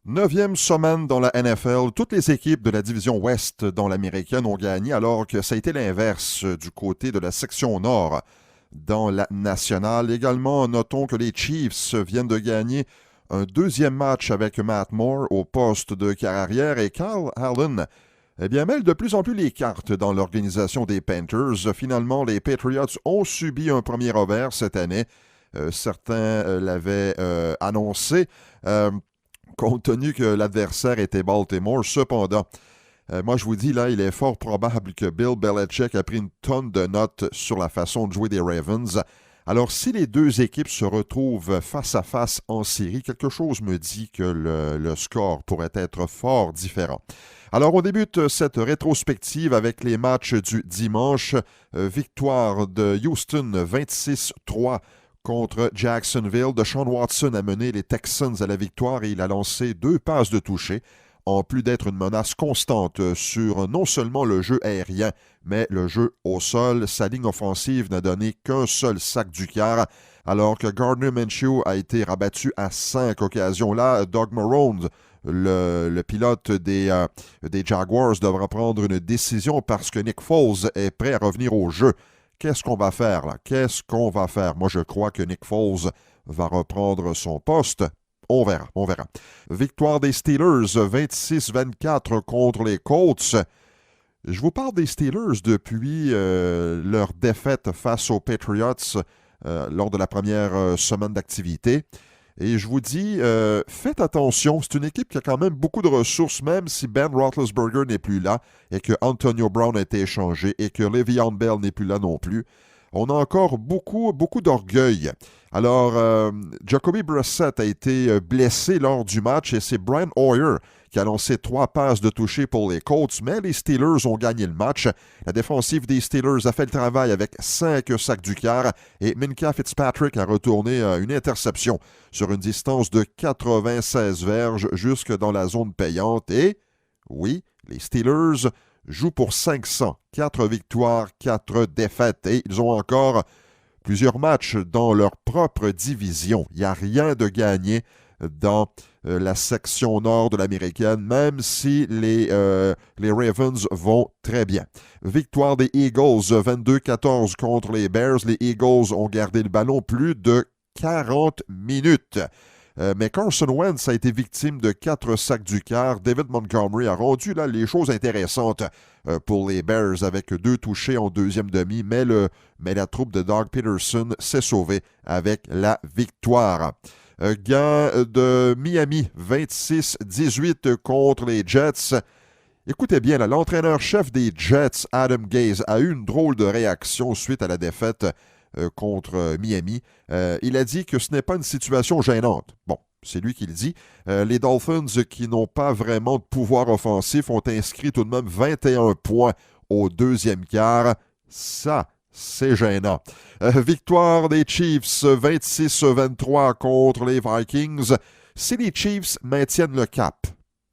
Neuvième semaine dans la NFL, toutes les équipes de la division Ouest dans l'américaine ont gagné alors que ça a été l'inverse du côté de la section Nord dans la nationale. Également, notons que les Chiefs viennent de gagner un deuxième match avec Matt Moore au poste de carrière et Kyle Allen mêle de plus en plus les cartes dans l'organisation des Panthers. Finalement, les Patriots ont subi un premier revers cette année. Certains l'avaient annoncé. Compte tenu que l'adversaire était Baltimore. Cependant, moi je vous dis, là, il est fort probable que Bill Belichick a pris une tonne de notes sur la façon de jouer des Ravens. Alors, si les deux équipes se retrouvent face à face en série, quelque chose me dit que le score pourrait être fort différent. Alors, on débute cette rétrospective avec les matchs du dimanche. Victoire de Houston 26-3 contre Jacksonville. Deshaun Watson a mené les Texans à la victoire et il a lancé 2 passes de toucher, en plus d'être une menace constante sur non seulement le jeu aérien, mais le jeu au sol. Sa ligne offensive n'a donné qu'un seul sac du quart, alors que Gardner Minshew a été rabattu à 5 occasions. Là, Doug Marrone, le pilote des Jaguars, devra prendre une décision parce que Nick Foles est prêt à revenir au jeu. Qu'est-ce qu'on va faire là? Qu'est-ce qu'on va faire? Moi, je crois que Nick Foles va reprendre son poste. On verra, on verra. Victoire des Steelers 26-24 contre les Colts. Je vous parle des Steelers depuis leur défaite face aux Patriots lors de la première semaine d'activité. Et je vous dis, faites attention, c'est une équipe qui a quand même beaucoup de ressources, même si Ben Roethlisberger n'est plus là et que Antonio Brown a été échangé et que Le'Veon Bell n'est plus là non plus. On a encore beaucoup d'orgueil. Alors, Jacoby Brissett a été blessé lors du match et c'est Brian Hoyer qui a lancé 3 passes de toucher pour les Colts, mais les Steelers ont gagné le match. La défensive des Steelers a fait le travail avec 5 sacs du quart et Minkah Fitzpatrick a retourné une interception sur une distance de 96 verges jusque dans la zone payante. Et oui, les Steelers jouent pour 500, 4 victoires, 4 défaites et ils ont encore plusieurs matchs dans leur propre division. Il n'y a rien de gagné dans la section nord de l'américaine, même si les Ravens vont très bien. Victoire des Eagles 22-14 contre les Bears. Les Eagles ont gardé le ballon plus de 40 minutes. Mais Carson Wentz a été victime de 4 sacs du quart. David Montgomery a rendu là, les choses intéressantes pour les Bears avec 2 touchés en deuxième demi, mais la troupe de Doug Peterson s'est sauvée avec la victoire. Gain de Miami, 26-18 contre les Jets. Écoutez bien, là, l'entraîneur-chef des Jets, Adam Gase, a eu une drôle de réaction suite à la défaite contre Miami. Il a dit que ce n'est pas une situation gênante. Bon, c'est lui qui le dit. Les Dolphins, qui n'ont pas vraiment de pouvoir offensif, ont inscrit tout de même 21 points au deuxième quart. Ça, c'est gênant. Victoire des Chiefs 26-23 contre les Vikings. Si les Chiefs maintiennent le cap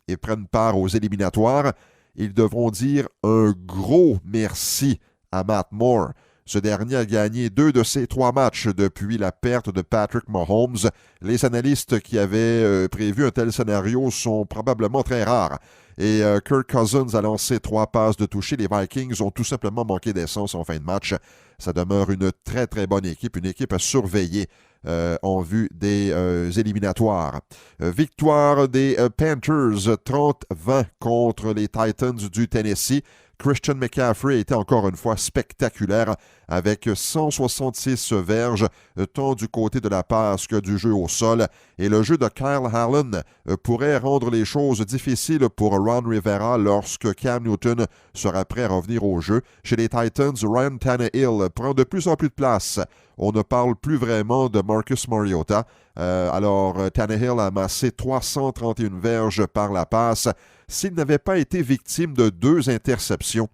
et prennent part aux éliminatoires, ils devront dire un gros merci à Matt Moore. Ce dernier a gagné 2 de ses 3 matchs depuis la perte de Patrick Mahomes. Les analystes qui avaient prévu un tel scénario sont probablement très rares. Et Kirk Cousins a lancé 3 passes de toucher. Les Vikings ont tout simplement manqué d'essence en fin de match. Ça demeure une très très bonne équipe, une équipe à surveiller en vue des éliminatoires. Victoire des Panthers 30-20 contre les Titans du Tennessee. Christian McCaffrey a été encore une fois spectaculaire avec 166 verges tant du côté de la passe que du jeu au sol. Et le jeu de Kyle Allen pourrait rendre les choses difficiles pour Ron Rivera lorsque Cam Newton sera prêt à revenir au jeu. Chez les Titans, Ryan Tannehill prend de plus en plus de place. On ne parle plus vraiment de Marcus Mariota. Alors, Tannehill a amassé 331 verges par la passe. S'il n'avait pas été victime de 2 interceptions,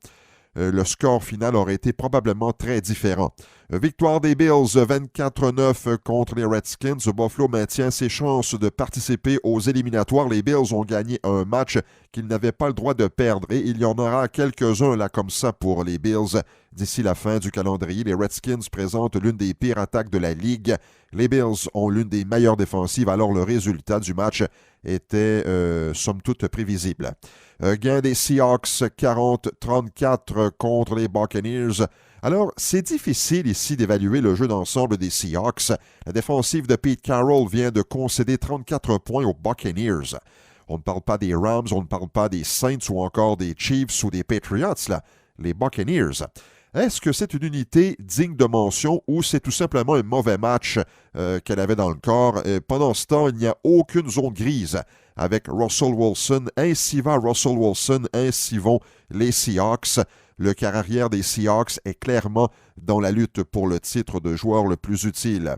le score final aurait été probablement très différent. Victoire des Bills 24-9 contre les Redskins. Buffalo maintient ses chances de participer aux éliminatoires. Les Bills ont gagné un match qu'ils n'avaient pas le droit de perdre et il y en aura quelques-uns là comme ça pour les Bills. D'ici la fin du calendrier, les Redskins présentent l'une des pires attaques de la Ligue. Les Bills ont l'une des meilleures défensives, alors le résultat du match était somme toute prévisible. Gain des Seahawks 40-34 contre les Buccaneers. Alors, c'est difficile ici d'évaluer le jeu d'ensemble des Seahawks. La défensive de Pete Carroll vient de concéder 34 points aux Buccaneers. On ne parle pas des Rams, on ne parle pas des Saints ou encore des Chiefs ou des Patriots, là. Les Buccaneers. Est-ce que c'est une unité digne de mention ou c'est tout simplement un mauvais match qu'elle avait dans le corps? Pendant ce temps, il n'y a aucune zone grise avec Russell Wilson. Ainsi va Russell Wilson, ainsi vont les Seahawks. Le quart arrière des Seahawks est clairement dans la lutte pour le titre de joueur le plus utile.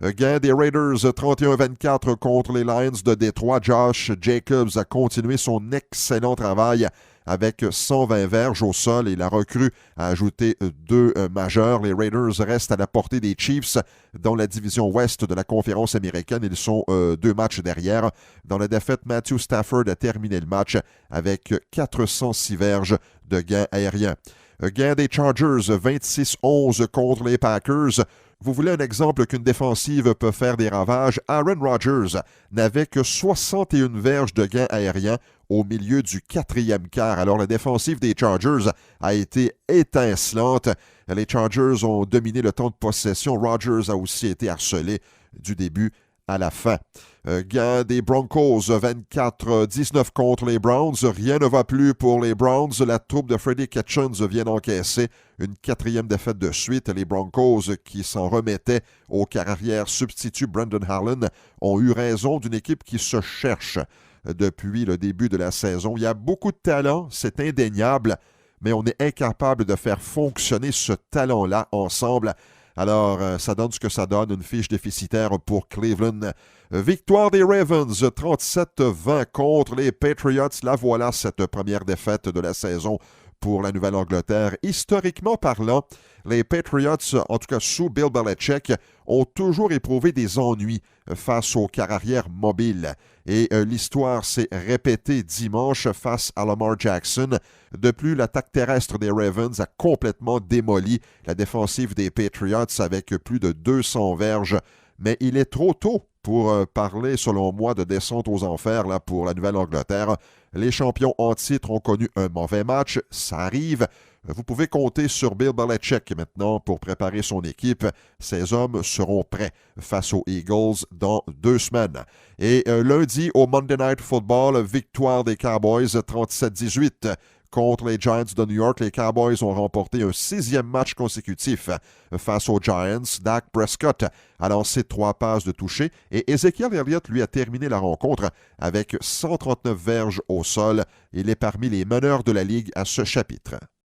Gain des Raiders 31-24 contre les Lions de Détroit. Josh Jacobs a continué son excellent travail avec 120 verges au sol et la recrue a ajouté 2 majeurs. Les Raiders restent à la portée des Chiefs dans la division ouest de la conférence américaine. Ils sont 2 matchs derrière. Dans la défaite, Matthew Stafford a terminé le match avec 406 verges de gain aérien. Gain des Chargers 26-11 contre les Packers. Vous voulez un exemple qu'une défensive peut faire des ravages? Aaron Rodgers n'avait que 61 verges de gain aérien au milieu du 4e quart. Alors la défensive des Chargers a été étincelante. Les Chargers ont dominé le temps de possession. Rodgers a aussi été harcelé du début à la fin. Gain des Broncos 24-19 contre les Browns. Rien ne va plus pour les Browns. La troupe de Freddie Kitchens vient d'encaisser une 4e défaite de suite. Les Broncos, qui s'en remettaient au carrière substitut Brandon Allen, ont eu raison d'une équipe qui se cherche depuis le début de la saison. Il y a beaucoup de talent, c'est indéniable, mais on est incapable de faire fonctionner ce talent-là ensemble. Alors, ça donne ce que ça donne, une fiche déficitaire pour Cleveland. Victoire des Ravens, 37-20 contre les Patriots. Là, voilà cette première défaite de la saison pour la Nouvelle-Angleterre. Historiquement parlant, les Patriots, en tout cas sous Bill Belichick, ont toujours éprouvé des ennuis face aux carrières mobiles. Et l'histoire s'est répétée dimanche face à Lamar Jackson. De plus, l'attaque terrestre des Ravens a complètement démoli la défensive des Patriots avec plus de 200 verges. Mais il est trop tôt pour parler, selon moi, de descente aux enfers là, pour la Nouvelle-Angleterre. Les champions en titre ont connu un mauvais match, ça arrive. Vous pouvez compter sur Bill Belichick maintenant pour préparer son équipe. Ces hommes seront prêts face aux Eagles dans 2 semaines. Et lundi, au Monday Night Football, victoire des Cowboys 37-18. Contre les Giants de New York, les Cowboys ont remporté un 6e match consécutif face aux Giants. Dak Prescott a lancé 3 passes de toucher et Ezekiel Elliott, lui, a terminé la rencontre avec 139 verges au sol. Il est parmi les meneurs de la Ligue à ce chapitre.